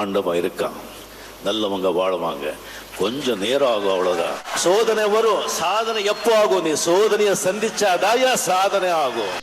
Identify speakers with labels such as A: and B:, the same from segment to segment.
A: ஆண்டவன் இருக்கான். நல்லவங்க வாழுவாங்க. கொஞ்சம் நேரம் ஆகும், அவ்வளவுதான். சோதனை வரும், சாதனை எப்போ ஆகும்? நீ சோதனையை சந்திச்சாதாயா சாதனை ஆகும்.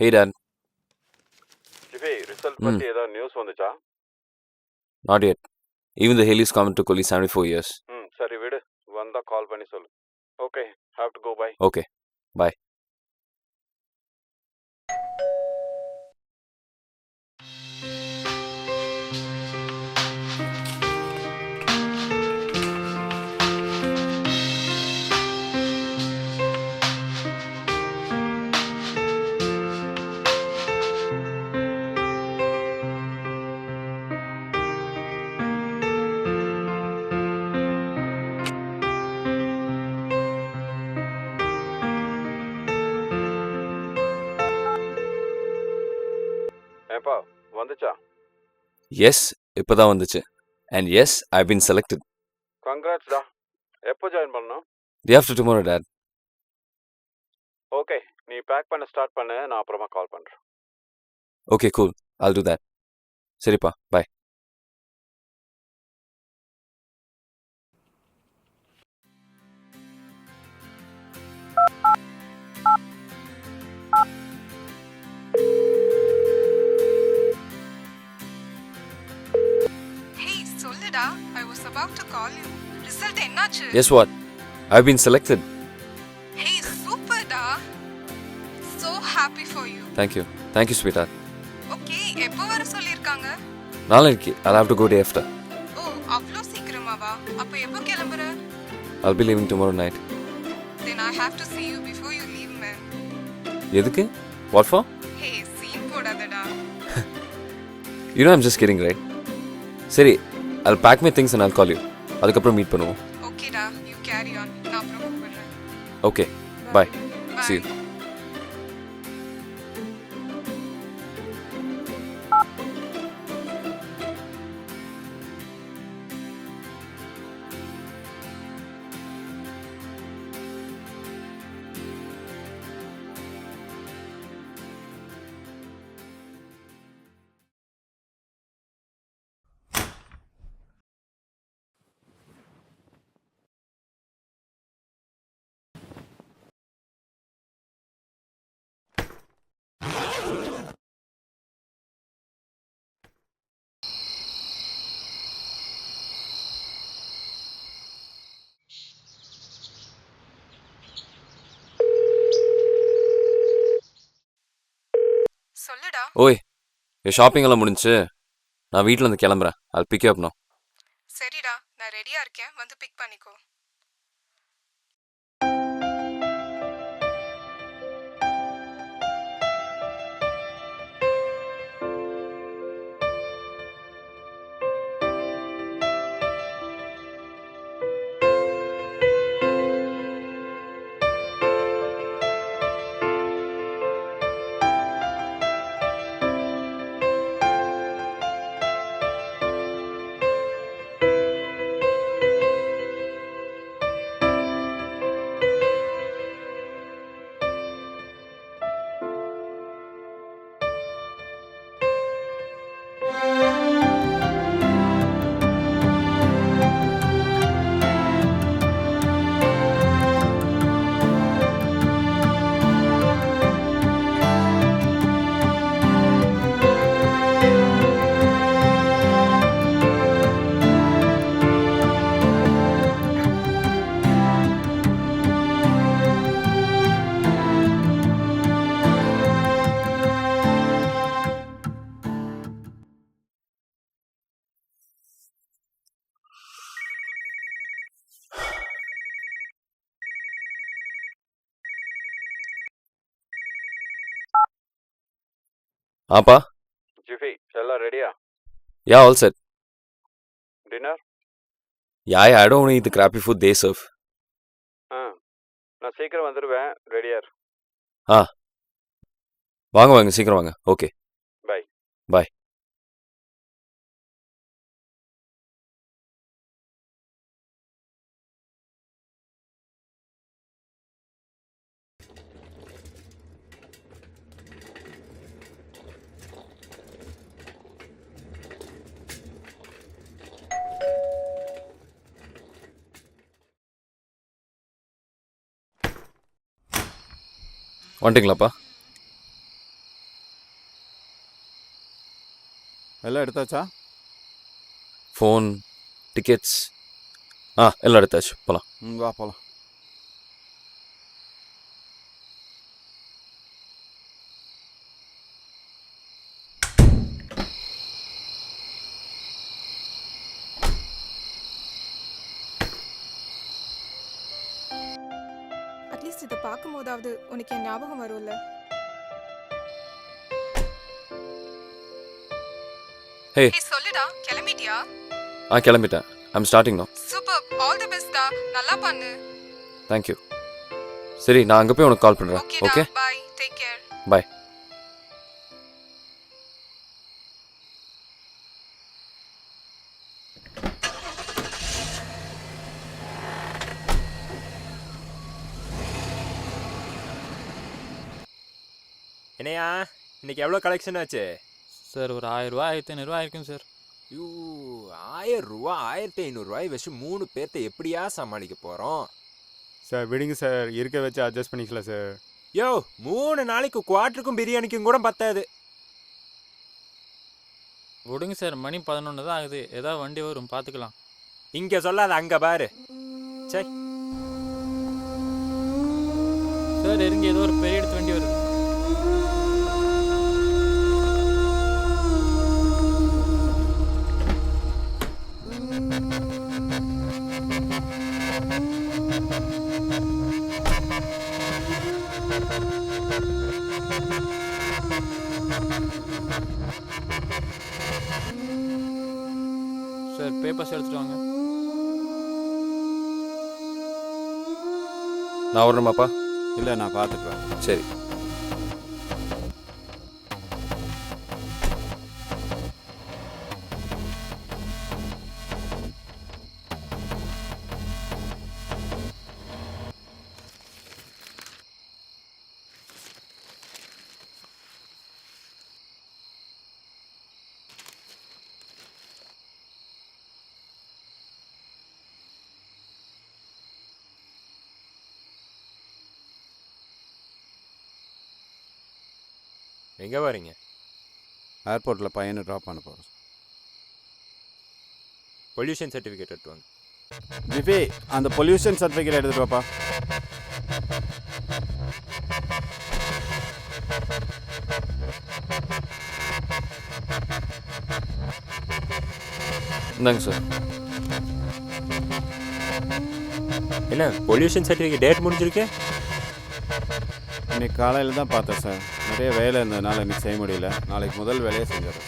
B: Hey Dad.
C: Jiffy, result பத்தி ஏதாவது நியூஸ் வந்துச்சா?
B: Not yet. Even the Haley's comment took only 74 years.
C: சரி விடு, வந்தா கால் பண்ணி சொல்லு. Okay, have to go, bye.
B: Okay, bye.
C: ஏப்பா வந்துச்சா?
B: Yes, இப்பதான் வந்துச்சு. And yes, I've been selected.
C: Congrats டா. எப்போ ஜாயின் பண்ணணும்?
B: Day after tomorrow, Dad.
C: Okay, நீ பேக் பண்ண ஸ்டார்ட் பண்ணு, நான் அப்புறமா கால் பண்றேன்.
B: Okay, cool. I'll do that. சரிப்பா, bye.
D: Hey, சொல்லுடா. I was about to call you. Result என்னாச்சு?
B: Guess what? I've been selected.
D: Hey, super டா. So happy for you.
B: Thank you. Thank you, sweetheart.
D: Okay, எப்போ வர சொல்லிருக்காங்க?
B: நாளைக்கு I'll have to go day after.
D: ஓ, அவ்ளோ சீக்கிரமாவா? அப்ப எப்போ கிளம்புற?
B: I'll be leaving tomorrow night.
D: Then I have to see you before you leave, man.
B: எதுக்கு? What for?
D: Hey, scene போடாதடா.
B: You know I'm just kidding, right? சரி, I'll pack my things and I'll call you. அதுக்கப்புறம் meet பண்ணுவோம்.
D: Okay டா, you carry on. நான் அப்புறம் கூப்பிடுறேன்.
B: Okay, bye. See you.
D: சொல்லுடா.
B: ஓய், என் ஷாப்பிங் எல்லாம் முடிஞ்சு நான் வீட்டில் இருந்து கிளம்புறேன். I'll pick you up now.
D: சரிடா, நான் ரெடியா இருக்கேன். வந்து பிக் பண்ணிக்கோ.
B: ஆப்பா.
C: ஜிஃபி எல்லாம் ரெடியா?
B: Yeah, all set.
C: Dinner?
B: Yeah, I don't eat the crappy food they serve.
C: நான் சீக்கிரம் வந்துடுவேன், ரெடியா இரு.
B: வாங்க சீக்கிரம் வாங்க. Okay,
C: bye.
B: பாய். வந்துட்டீங்களாப்பா?
E: எல்லாம் எடுத்தாச்சா?
B: ஃபோன், டிக்கெட்ஸ் எல்லாம் எடுத்தாச்சு. போகலாம்.
E: வா போகலாம்.
D: அட்லீஸ்ட் இதை பார்க்கும்போதாவது உனக்கு என் ஞாபகம் வரும்ல.
B: ஹே,
D: சொல்லுடா, கிளம்பிட்டியா?
B: கிளம்பிட்டேன். I'm starting no.
D: Super, all the best டா. நல்லா பண்ணு.
B: தேங்க்யூ. சரி, நான் அங்கே போய் உனக்கு கால் பண்ணுறேன். Okay,
D: bye, take care.
B: Bye.
F: என்னையா இன்னைக்கு எவ்வளோ கலெக்ஷன் ஆச்சு
G: சார்? ஒரு 1000 ரூபா 1500 ரூபா இருக்கும் சார்.
F: 1000 ரூபா 1500 வச்சு 3 பேர்த்த எப்படியா சமாளிக்க போகிறோம்?
E: சார் விடுங்க சார், இருக்க வச்சு அட்ஜஸ்ட் பண்ணிக்கலாம் சார்.
F: யோ, 3 நாளைக்கு குவாட்டருக்கும் பிரியாணிக்கும் கூட பத்தாது.
G: விடுங்க சார், மணி 11 தான் ஆகுது. ஏதாவது வண்டி வரும், பார்த்துக்கலாம்.
F: இங்கே சொல்லாத, அங்கே பாரு. சரி
G: சார், இருங்க, ஏதோ ஒரு பெரிய இடத்து வண்டி வருது. சார், பேப்பர்ஸ் எடுத்துட்டு வாங்க.
B: நான் வரணுமாப்பா?
E: இல்லை, நான் பார்த்துக்குறேன்.
B: சரி.
F: எங்கே வரீங்க?
E: ஏர்போர்ட்டில் பையனை ட்ராப் பண்ண போகிறோம்.
F: பொல்யூஷன் சர்டிஃபிகேட் எடுத்து வாங்க.
E: ஜிபி, அந்த பொல்யூஷன் சர்டிஃபிகேட் எடுத்துகிட்டு வாப்பா.
B: இந்தாங்க சார்.
F: என்ன பொல்யூஷன் சர்டிஃபிகேட் டேட் முடிஞ்சிருக்கு?
E: இன்னைக்கு காலையில் தான் பார்த்தேன் சார். நிறைய வேலை இருந்ததுனால இன்னைக்கு செய்ய முடியல. நாளைக்கு முதல் வேலையை செஞ்சிடறேன்.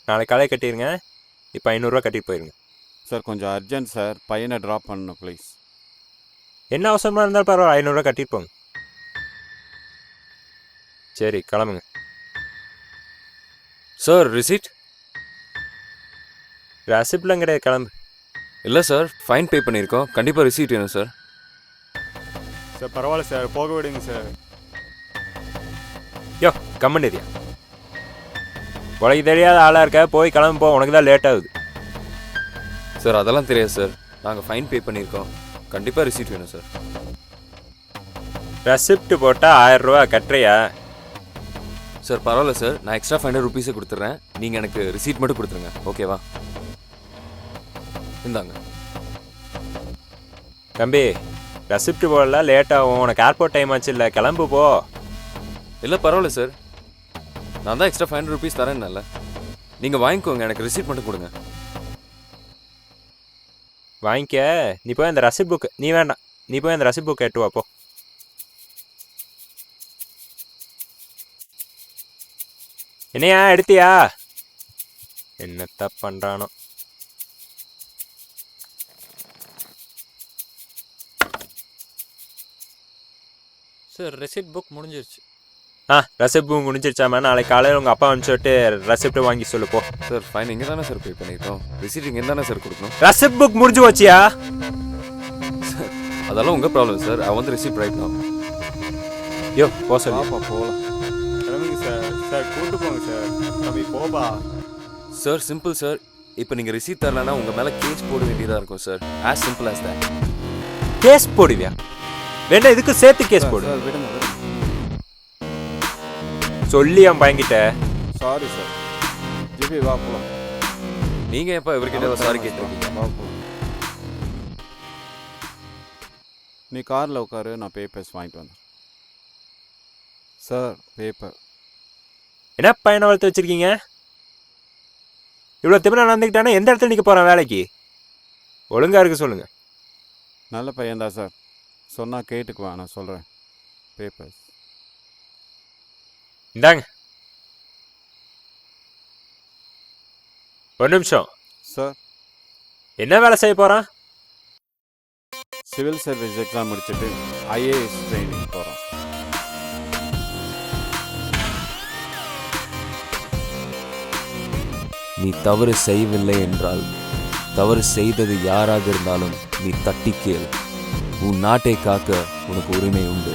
F: நாளைக்கு காலை கட்டிடுங்க. இப்போ 500 ரூபா கட்டிட்டு போயிருங்க.
E: சார் கொஞ்சம் அர்ஜென்ட் சார், பையனை ட்ராப் பண்ணணும் ப்ளீஸ்.
F: என்ன அவசரமாக இருந்தாலும் பரவாயில்ல, 500 ரூபா கட்டிட்டு போங்க. சரி, கிளம்புங்க.
B: Sir, receipt?
F: ரெசிப்ட்லாம் கிடையாது, கிளம்பு.
B: இல்லை சார், ஃபைன் பே பண்ணியிருக்கோம். கண்டிப்பாக ரிசீட் வேணும் சார்.
E: சார் பரவாயில்ல சார், போக விடுங்க சார்.
F: யோ, கம்மண்டேரியா உனக்கு தெரியாத ஆளாக இருக்க, போய் கிளம்பு போ, உனக்கு தான் லேட் ஆகுது.
B: சார், அதெல்லாம் தெரியாது சார். நாங்கள் ஃபைன் பே பண்ணியிருக்கோம். கண்டிப்பாக ரிசீட் வேணும் சார்.
F: ரெசிப்ட் போட்டால் 1000 ரூபா கட்டுறியா?
B: சார் பரவாயில்ல சார், நான் எக்ஸ்ட்ரா 500 ருபீஸை கொடுத்துட்றேன். நீங்கள் எனக்கு ரிசீட் மட்டும் கொடுத்துருங்க, ஓகேவா? இந்தாங்க.
F: தம்பி, ரெசிப்ட் போடலாம், லேட் ஆகும். உனக்கு ஏர்போர்ட் டைம் ஆச்சு இல்லை, கிளம்பு போ.
B: இல்லை பரவாயில்ல சார், நான் தான் எக்ஸ்ட்ரா 500 ருபீஸ் தரேன்ல. நீங்கள் வாங்கிக்கோங்க, எனக்கு ரிசீட் மட்டும் கொடுங்க.
F: வாங்கிக்க. நீ போய் அந்த ரெசிப்ட் புக், நீ வேண்டாம், நீ போய் அந்த ரெசிப்ட் புக் எட்டு வா போ. என்னையா எடுத்தியா? என்னத்த பண்றானோ.
G: சார் ரெசிப்ட் புக் முடிஞ்சிருச்சு.
F: ரெசிப்ட் புக் முடிஞ்சிருச்சாமா? நாளைக்கு காலையில் உங்கள் அப்பா அனுப்பிச்சுட்டு ரெசிப்ட் வாங்கி சொல்லு போ.
B: சார் ஃபைன் இங்கே தானே சார் பே பண்ணிட்டோம். ரிசீட் இங்கே தானே சார் கொடுக்கணும்.
F: ரெசிப்ட் புக் முடிஞ்சு போச்சியா?
B: அதெல்லாம் உங்கள் problem sir. I want the receipt right now.
F: யோ போ சொல்லு.
E: பாப்பா போகலாம்.
C: கிளம்புங்க சார். சார் கூட்டு போங்க சார். தம்பி போப்பா.
B: Sir simple sir. இப்போ நீங்கள் ரிசீட் தரலன்னா உங்கள் மேலே கேஸ் போட வேண்டியதாக இருக்கும் sir. As simple as that.
F: Case போடுவியா? வேண்டாம், இதுக்கு சேர்த்து கேஸ் போடு.
E: சார் விடுங்க விடுங்க.
F: சொல்லி அவன் பயங்கிட்ட.
E: Sorry sir. ஜிபி வா போகலாம்.
B: நீங்கள் எப்போ இவர்கிட்ட சாரி கேட்டிருக்கீங்க?
E: வா போகலாம். நீ காரில் உட்காரு, நான் பேப்பர்ஸ் வாங்கிட்டு வந்தேன். Sir paper.
F: என்ன பையனை வளர்த்து வச்சிருக்கீங்க? இவ்வளோ திமிரா நடந்துக்கிட்டானே எந்த இடத்துல நிற்க போகிறான் வேலைக்கு? ஒழுங்கா இருக்கு சொல்லுங்க.
E: நல்ல பையன்தான் சார். சொன்னால் கேட்டுக்குவேன், நான் சொல்கிறேன். பேப்பர்ஸ்.
F: இந்தாங்க. ஒரு நிமிஷம்.
E: சார்
F: என்ன வேலை செய்ய போகிறான்?
E: சிவில் சர்வீஸ் எக்ஸாம் முடிச்சுட்டு ஐஏஎஸ் ட்ரைனிங் போகிறோம்.
B: நீ தவறு செய்யவில்லை என்றால் தவறு செய்தது யாராக இருந்தாலும் நீ தட்டி கேள். உன் நாட்டை காக்க உனக்கு உரிமை உண்டு.